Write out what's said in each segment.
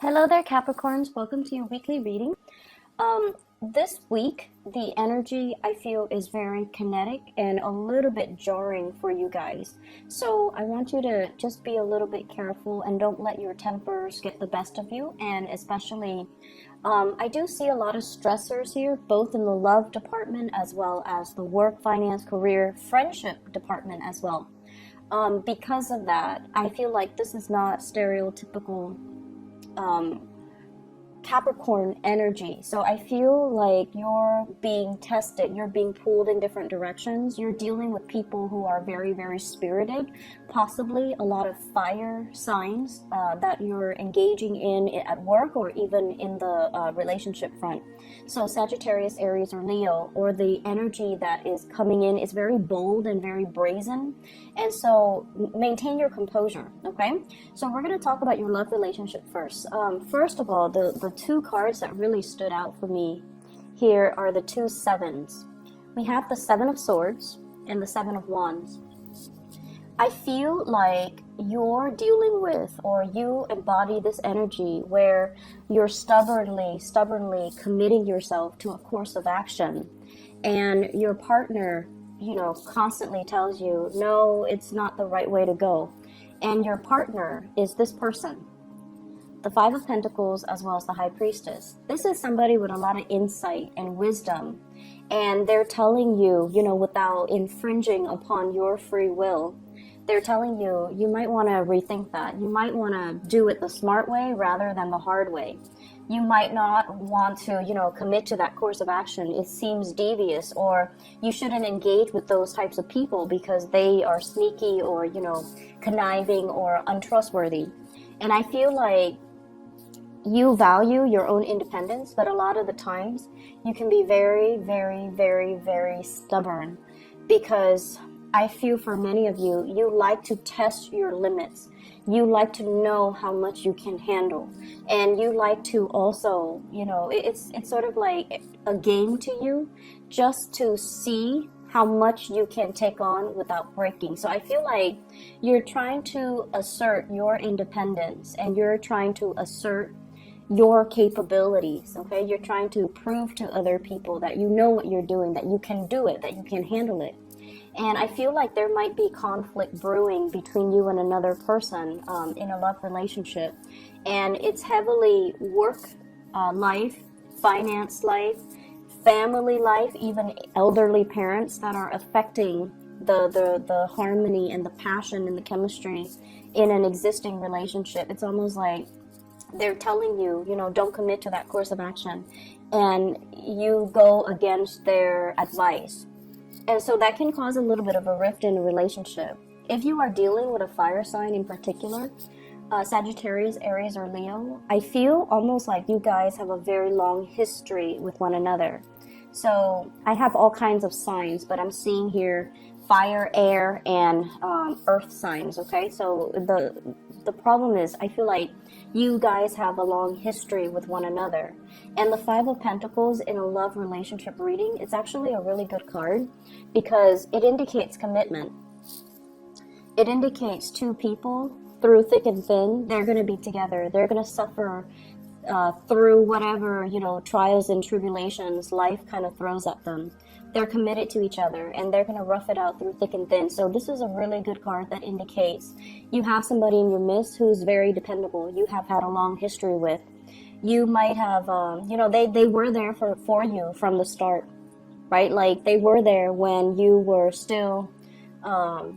Hello there, Capricorns. Welcome to your weekly reading. This week, the energy I feel is very kinetic and a little bit jarring for you guys. So I want you to just be a little bit careful and don't let your tempers get the best of you. And especially, I do see a lot of stressors here, both in the love department as well as the work, finance, career, friendship department as well. Because of that, I feel like this is not stereotypical Capricorn energy. So I feel like you're being tested, you're being pulled in different directions. You're dealing with people who are very, very spirited, possibly a lot of fire signs that you're engaging in at work or even in the relationship front. So Sagittarius, Aries, or Leo, or the energy that is coming in is very bold and very brazen. And so maintain your composure, okay? So we're going to talk about your love relationship first. First of all, the two cards that really stood out for me here are the two sevens. We have the Seven of Swords and the Seven of Wands. I feel like you're dealing with, or you embody this energy where you're stubbornly committing yourself to a course of action, and your partner, constantly tells you, no, it's not the right way to go. And your partner is this person, the Five of Pentacles as well as the High Priestess. This is somebody with a lot of insight and wisdom, and they're telling you, without infringing upon your free will, they're telling you, you might want to rethink that. You might want to do it the smart way rather than the hard way. You might not want to, commit to that course of action. It seems devious, or you shouldn't engage with those types of people because they are sneaky or, conniving or untrustworthy. And I feel like you value your own independence, but a lot of the times you can be very, very, very, very stubborn, because I feel for many of you, you like to test your limits. You like to know how much you can handle. And you like to also, it's sort of like a game to you, just to see how much you can take on without breaking. So I feel like you're trying to assert your independence, and you're trying to assert your capabilities, okay? You're trying to prove to other people that you know what you're doing, that you can do it, that you can handle it. And I feel like there might be conflict brewing between you and another person in a love relationship. And it's heavily work life, finance life, family life, even elderly parents that are affecting the harmony and the passion and the chemistry in an existing relationship. It's almost like they're telling you, don't commit to that course of action. And you go against their advice. And so that can cause a little bit of a rift in a relationship. If you are dealing with a fire sign in particular, Sagittarius, Aries, or Leo, I feel almost like you guys have a very long history with one another. So I have all kinds of signs, but I'm seeing here fire, air, and earth signs, okay? So the problem is, I feel like you guys have a long history with one another. And the Five of Pentacles in a love relationship reading, it's actually a really good card because it indicates commitment. It indicates two people through thick and thin. They're going to be together. They're going to suffer through whatever, trials and tribulations life kind of throws at them. They're committed to each other, and they're going to rough it out through thick and thin. So this is a really good card that indicates you have somebody in your midst who's very dependable. You have had a long history with. You might have, they were there for you from the start, right? Like they were there when you were still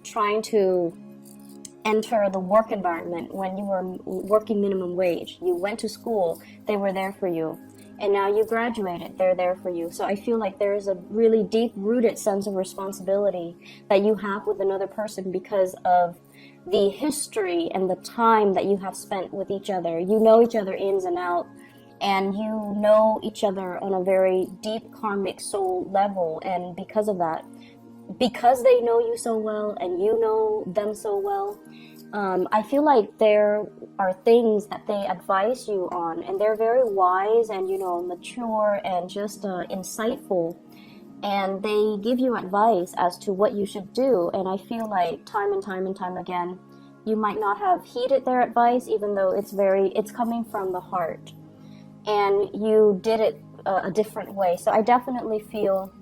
trying to enter the work environment, when you were working minimum wage. You went to school, they were there for you. And now you graduated, they're there for you. So I feel like there is a really deep-rooted sense of responsibility that you have with another person because of the history and the time that you have spent with each other. You know each other ins and out, and you know each other on a very deep karmic soul level. And because of that, because they know you so well and you know them so well, I feel like there are things that they advise you on, and they're very wise and, mature and just insightful. And they give you advice as to what you should do. And I feel like time and time and time again, you might not have heeded their advice, even though it's coming from the heart, and you did it a different way. So I definitely feel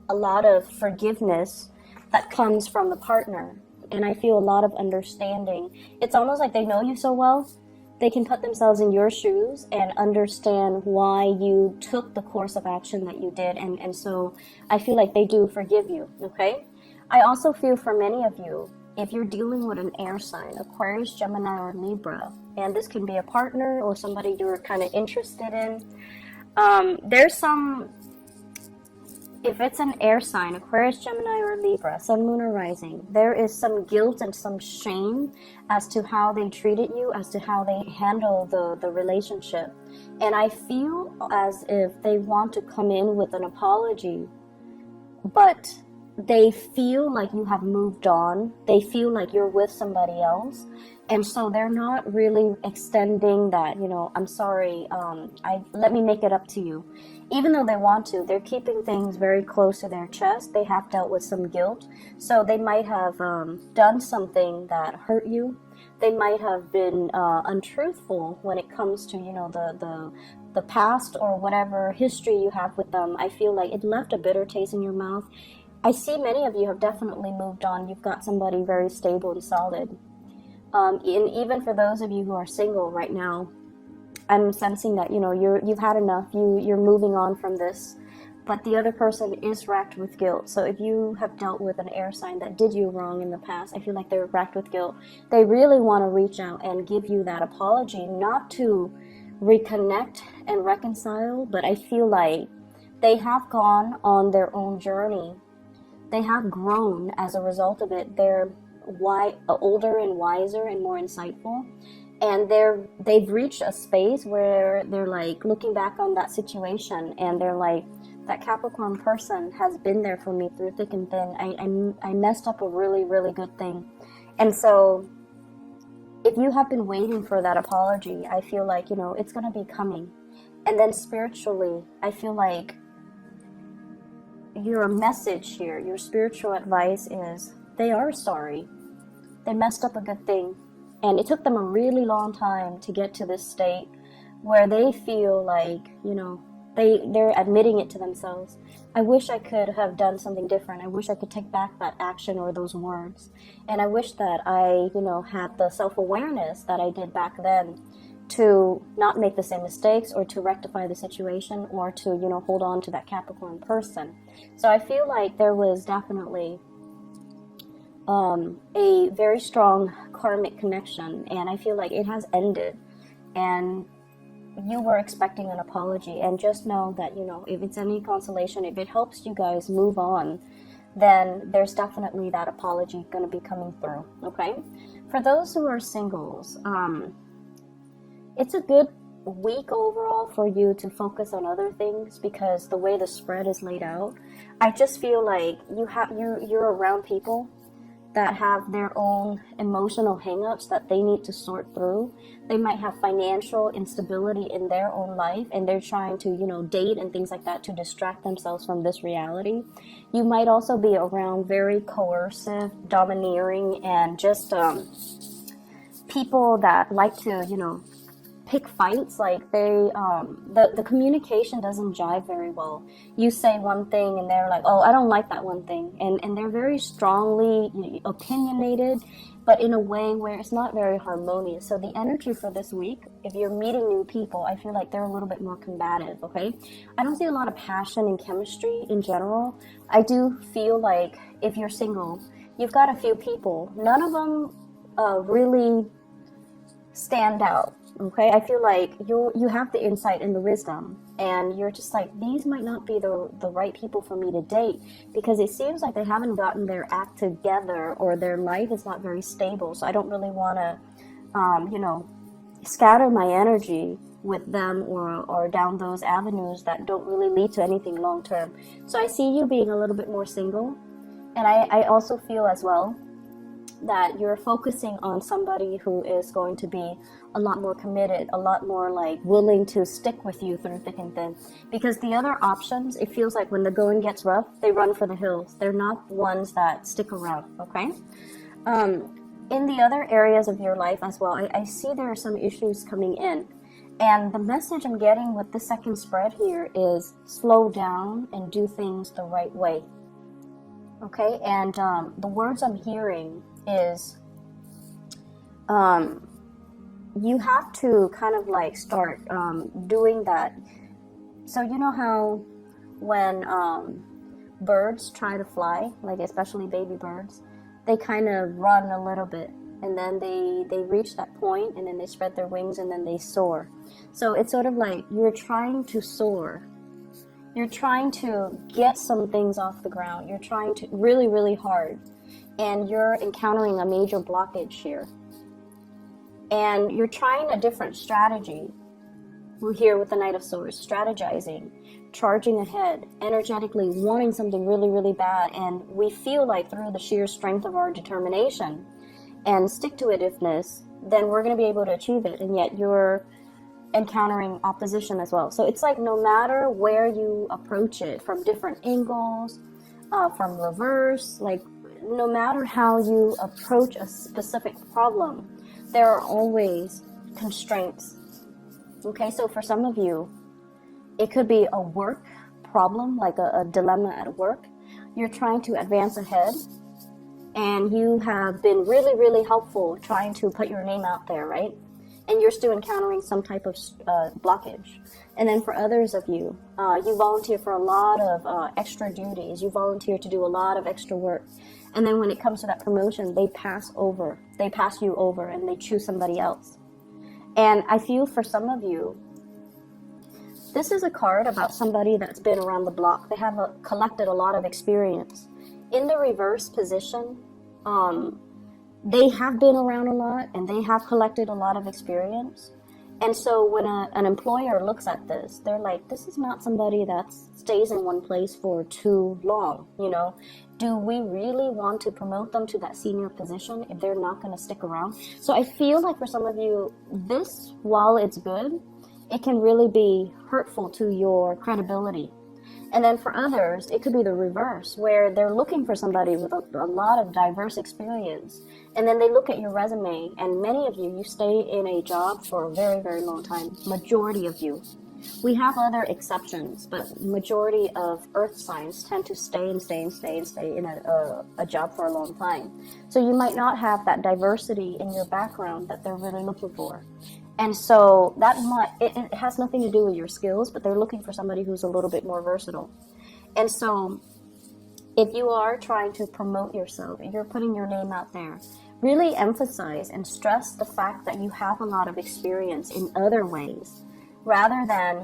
a lot of forgiveness that comes from the partner, and I feel a lot of understanding. It's almost like they know you so well, they can put themselves in your shoes and understand why you took the course of action that you did, and so I feel like they do forgive you, okay? I also feel for many of you, if you're dealing with an air sign, Aquarius, Gemini, or Libra, and this can be a partner or somebody you're kind of interested in, there's some, if it's an air sign, Aquarius, Gemini, or Libra, Sun, Moon, or Rising, there is some guilt and some shame as to how they treated you, as to how they handle the relationship. And I feel as if they want to come in with an apology, but they feel like you have moved on. They feel like you're with somebody else. And so they're not really extending that, I'm sorry, let me make it up to you. Even though they want to, they're keeping things very close to their chest. They have dealt with some guilt. So they might have done something that hurt you. They might have been untruthful when it comes to, the past or whatever history you have with them. I feel like it left a bitter taste in your mouth. I see many of you have definitely moved on. You've got somebody very stable and solid. And even for those of you who are single right now, I'm sensing that, you've had enough. You're moving on from this. But the other person is racked with guilt. So if you have dealt with an air sign that did you wrong in the past, I feel like they're racked with guilt. They really want to reach out and give you that apology, not to reconnect and reconcile, but I feel like they have gone on their own journey. They have grown as a result of it. They're older and wiser and more insightful, and they've reached a space where they're like looking back on that situation, and they're like, that Capricorn person has been there for me through thick and thin. I messed up a really, really good thing. And so if you have been waiting for that apology, I feel like, it's going to be coming. And then spiritually, I feel like your message here, your spiritual advice is they are sorry. They messed up a good thing. And it took them a really long time to get to this state where they feel like, they're admitting it to themselves. I wish I could have done something different. I wish I could take back that action or those words. And I wish that I, had the self-awareness that I did back then to not make the same mistakes or to rectify the situation or to, hold on to that Capricorn person. So I feel like there was definitely a very strong karmic connection, and I feel like it has ended, and you were expecting an apology. And just know that, if it's any consolation, if it helps you guys move on, then there's definitely that apology going to be coming through, okay? For those who are singles, it's a good week overall for you to focus on other things, because the way the spread is laid out, I just feel like you're around people that have their own emotional hangups that they need to sort through. They might have financial instability in their own life, and they're trying to, date and things like that to distract themselves from this reality. You might also be around very coercive, domineering, and just people that like to, pick fights. Like the communication doesn't jive very well. You say one thing and they're like, oh, I don't like that one thing, and they're very strongly opinionated, but in a way where it's not very harmonious. So the energy for this week, if you're meeting new people, I feel like they're a little bit more combative, okay? I don't see a lot of passion and chemistry in general. I do feel like if you're single, you've got a few people, none of them really stand out. Okay, I feel like you have the insight and the wisdom, and you're just like, these might not be the right people for me to date, because it seems like they haven't gotten their act together, or their life is not very stable. So I don't really want to, scatter my energy with them or down those avenues that don't really lead to anything long term. So I see you being a little bit more single, and I also feel as well that you're focusing on somebody who is going to be a lot more committed, a lot more like willing to stick with you through thick and thin. Because the other options, it feels like when the going gets rough, they run for the hills. They're not ones that stick around, okay? in the other areas of your life as well, I see there are some issues coming in. And the message I'm getting with the second spread here is slow down and do things the right way. Okay, and the words I'm hearing is you have to kind of like start doing that. So you know how when birds try to fly, like especially baby birds, they kind of run a little bit, and then they reach that point, and then they spread their wings, and then they soar. So it's sort of like you're trying to soar. You're trying to get some things off the ground. You're trying to really, really hard, and you're encountering a major blockage here. And you're trying a different strategy. We're here with the Knight of Swords, strategizing, charging ahead, energetically wanting something really, really bad. And we feel like through the sheer strength of our determination and stick-to-itiveness, then we're going to be able to achieve it. And yet you're encountering opposition as well. So it's like no matter where you approach it, from different angles, from reverse, like no matter how you approach a specific problem, there are always constraints. Okay, so for some of you, it could be a work problem, like a dilemma at work. You're trying to advance ahead, and you have been really, really helpful trying to put your name out there, right? And you're still encountering some type of blockage. And then for others of you, you volunteer for a lot of extra duties. You volunteer to do a lot of extra work. And then when it comes to that promotion, they pass you over, and they choose somebody else. And I feel for some of you, this is a card about somebody that's been around the block. They have collected a lot of experience. In the reverse position, they have been around a lot, and they have collected a lot of experience. And so when an employer looks at this, they're like, this is not somebody that stays in one place for too long, you know? Do we really want to promote them to that senior position if they're not going to stick around? So I feel like for some of you, this, while it's good, it can really be hurtful to your credibility. And then for others, it could be the reverse, where they're looking for somebody with a lot of diverse experience. And then they look at your resume, and many of you stay in a job for a very, very long time. Majority of you. We have other exceptions, but majority of earth signs tend to stay in a job for a long time. So you might not have that diversity in your background that they're really looking for. And so it has nothing to do with your skills, but they're looking for somebody who's a little bit more versatile. And so if you are trying to promote yourself, if you're putting your name out there, really emphasize and stress the fact that you have a lot of experience in other ways, rather than,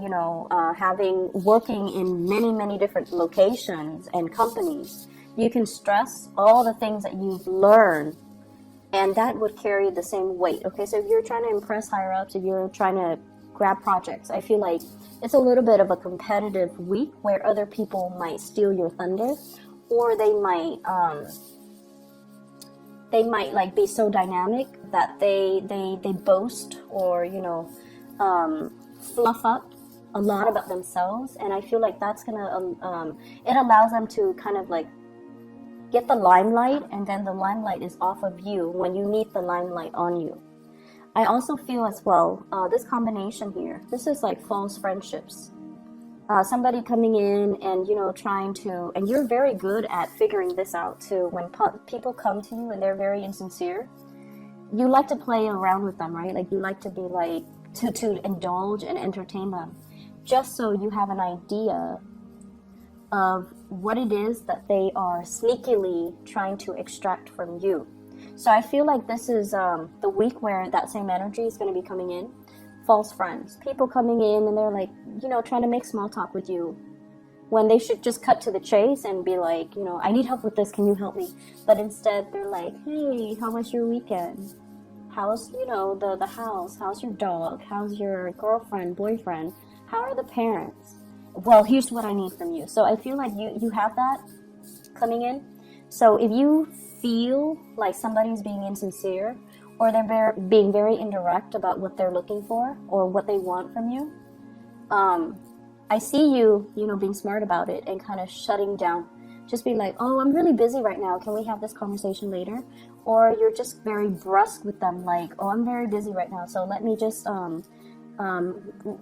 working in many, many different locations and companies. You can stress all the things that you've learned, and that would carry the same weight. Okay, so if you're trying to impress higher ups, if you're trying to grab projects, I feel like it's a little bit of a competitive week where other people might steal your thunder, or they might like be so dynamic that they boast, or fluff up a lot about themselves. And I feel like that's gonna it allows them to kind of like get the limelight, and then the limelight is off of you when you need the limelight on you. I also feel as well, this combination here, this is like false friendships. Somebody coming in and, trying to, and you're very good at figuring this out too. When people come to you and they're very insincere, you like to play around with them, right? Like you like to be like, to indulge and entertain them, just so you have an idea of what it is that they are sneakily trying to extract from you. So I feel like this is the week where that same energy is going to be coming in. False friends, people coming in and they're like, trying to make small talk with you, when they should just cut to the chase and be like, I need help with this, can you help me? But instead they're like, hey, how was your weekend? How's, the house? How's your dog? How's your girlfriend, boyfriend? How are the parents? Well, here's what I need from you. So I feel like you have that coming in. So if you feel like somebody's being insincere, or they're being very indirect about what they're looking for or what they want from you, I see you, being smart about it and kind of shutting down. Just be like, oh, I'm really busy right now. Can we have this conversation later? Or you're just very brusque with them, like, oh, I'm very busy right now, so let me just,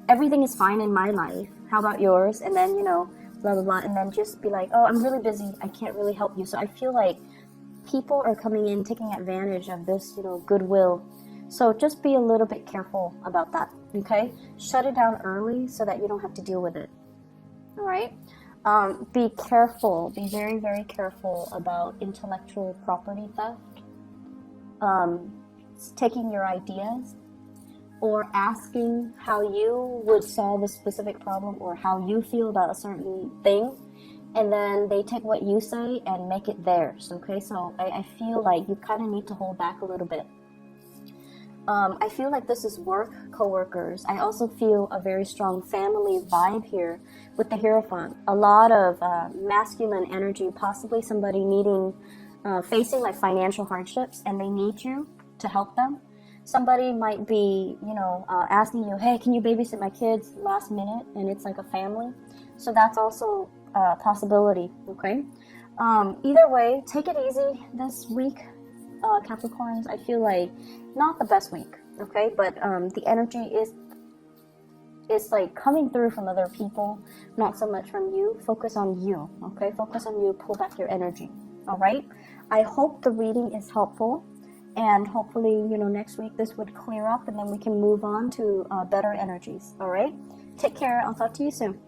everything is fine in my life. How about yours? And then, you know, blah, blah, blah. And then just be like, oh, I'm really busy. I can't really help you. So I feel like people are coming in, taking advantage of this, you know, goodwill. So just be a little bit careful about that, okay? Shut it down early so that you don't have to deal with it, all right? Be careful, be very, very careful about intellectual property theft, taking your ideas, or asking how you would solve a specific problem or how you feel about a certain thing, and then they take what you say and make it theirs, okay? So I feel like you kind of need to hold back a little bit. I feel like this is work, co-workers. I also feel a very strong family vibe here with the Hierophant. A lot of masculine energy, possibly somebody needing, facing like financial hardships, and they need you to help them. Somebody might be, you know, asking you, hey, can you babysit my kids last minute? And it's like a family. So that's also a possibility, okay? Either way, take it easy this week, Capricorns. I feel like not the best week, okay? But the energy is like coming through from other people, not so much from you. Focus on you, okay? Focus on you, pull back your energy, all right? I hope the reading is helpful. And hopefully, you know, next week this would clear up and then we can move on to better energies. All right? Take care. I'll talk to you soon.